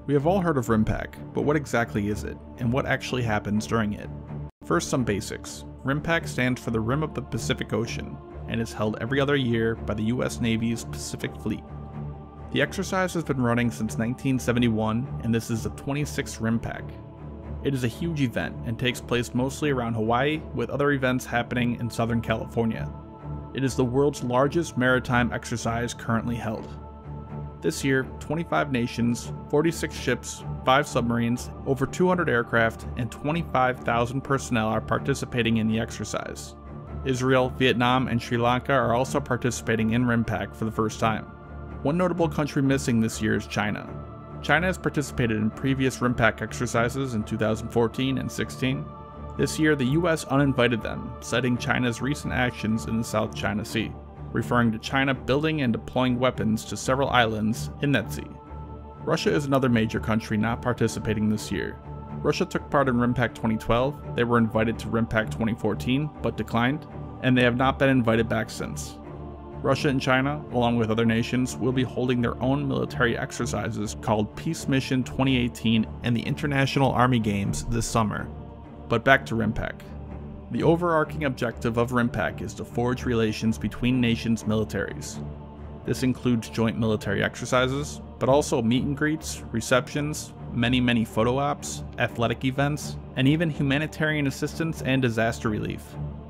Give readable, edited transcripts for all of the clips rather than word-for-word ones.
We have all heard of RIMPAC, but what exactly is it, and what actually happens during it? First, some basics. RIMPAC stands for the Rim of the Pacific Ocean, and is held every other year by the US Navy's Pacific Fleet. The exercise has been running since 1971, and this is the 26th RIMPAC. It is a huge event and takes place mostly around Hawaii, with other events happening in Southern California. It is the world's largest maritime exercise currently held. This year, 25 nations, 46 ships, 5 submarines, over 200 aircraft, and 25,000 personnel are participating in the exercise. Israel, Vietnam, and Sri Lanka are also participating in RIMPAC for the first time. One notable country missing this year is China. China has participated in previous RIMPAC exercises in 2014 and 16. This year, the US uninvited them, citing China's recent actions in the South China Sea, referring to China building and deploying weapons to several islands in that sea. Russia is another major country not participating this year. Russia took part in RIMPAC 2012, they were invited to RIMPAC 2014 but declined, and they have not been invited back since. Russia and China, along with other nations, will be holding their own military exercises called Peace Mission 2018 and the International Army Games this summer. But back to RIMPAC. The overarching objective of RIMPAC is to forge relations between nations' militaries. This includes joint military exercises, but also meet and greets, receptions, many photo ops, athletic events, and even humanitarian assistance and disaster relief,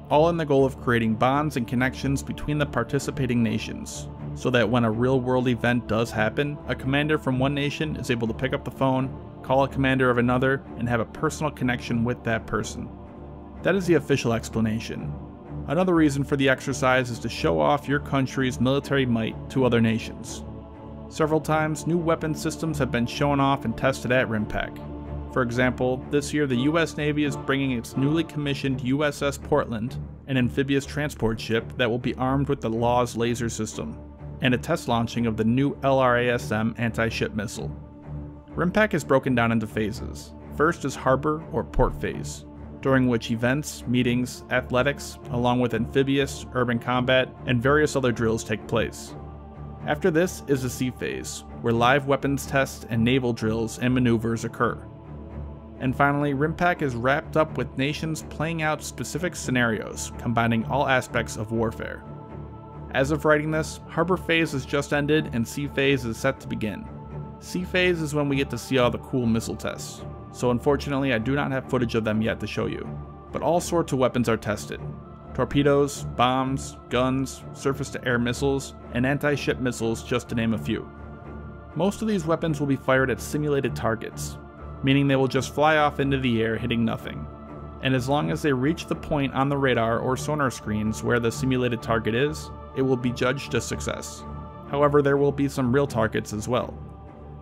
all in the goal of creating bonds and connections between the participating nations, so that when a real-world event does happen, a commander from one nation is able to pick up the phone, call a commander of another, and have a personal connection with that person. That is the official explanation. Another reason for the exercise is to show off your country's military might to other nations. Several times, new weapon systems have been shown off and tested at RIMPAC. For example, this year the US Navy is bringing its newly commissioned USS Portland, an amphibious transport ship that will be armed with the LAWS laser system, and a test launching of the new LRASM anti-ship missile. RIMPAC is broken down into phases. First is Harbor or Port Phase, during which events, meetings, athletics, along with amphibious, urban combat, and various other drills take place. After this is the Sea Phase, where live weapons tests and naval drills and maneuvers occur. And finally, RIMPAC is wrapped up with nations playing out specific scenarios, combining all aspects of warfare. As of writing this, Harbor Phase has just ended and Sea Phase is set to begin. Sea Phase is when we get to see all the cool missile tests, so unfortunately I do not have footage of them yet to show you, but all sorts of weapons are tested. Torpedoes, bombs, guns, surface-to-air missiles, and anti-ship missiles, just to name a few. Most of these weapons will be fired at simulated targets, meaning they will just fly off into the air hitting nothing, and as long as they reach the point on the radar or sonar screens where the simulated target is, it will be judged a success. However, there will be some real targets as well.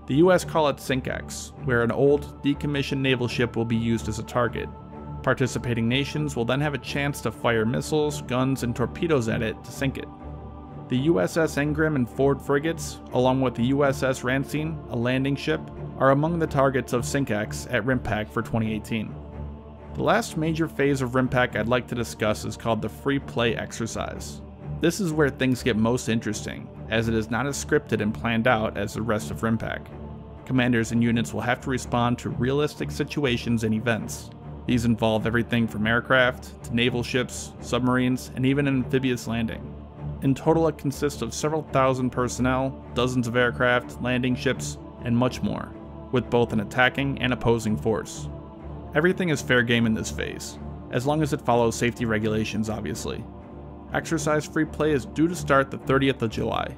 The US call it SINKX, where an old, decommissioned naval ship will be used as a target. Participating nations will then have a chance to fire missiles, guns, and torpedoes at it to sink it. The USS Ingram and Ford frigates, along with the USS Racine, a landing ship, are among the targets of SINKX at RIMPAC for 2018. The last major phase of RIMPAC I'd like to discuss is called the Free Play exercise. This is where things get most interesting, as it is not as scripted and planned out as the rest of RIMPAC. Commanders and units will have to respond to realistic situations and events. These involve everything from aircraft, to naval ships, submarines, and even an amphibious landing. In total, it consists of several thousand personnel, dozens of aircraft, landing ships, and much more, with both an attacking and opposing force. Everything is fair game in this phase, as long as it follows safety regulations obviously. Exercise Free Play is due to start the 30th of July.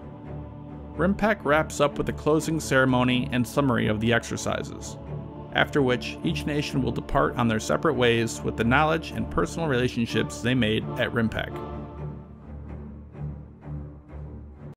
RIMPAC wraps up with a closing ceremony and summary of the exercises, after which each nation will depart on their separate ways with the knowledge and personal relationships they made at RIMPAC.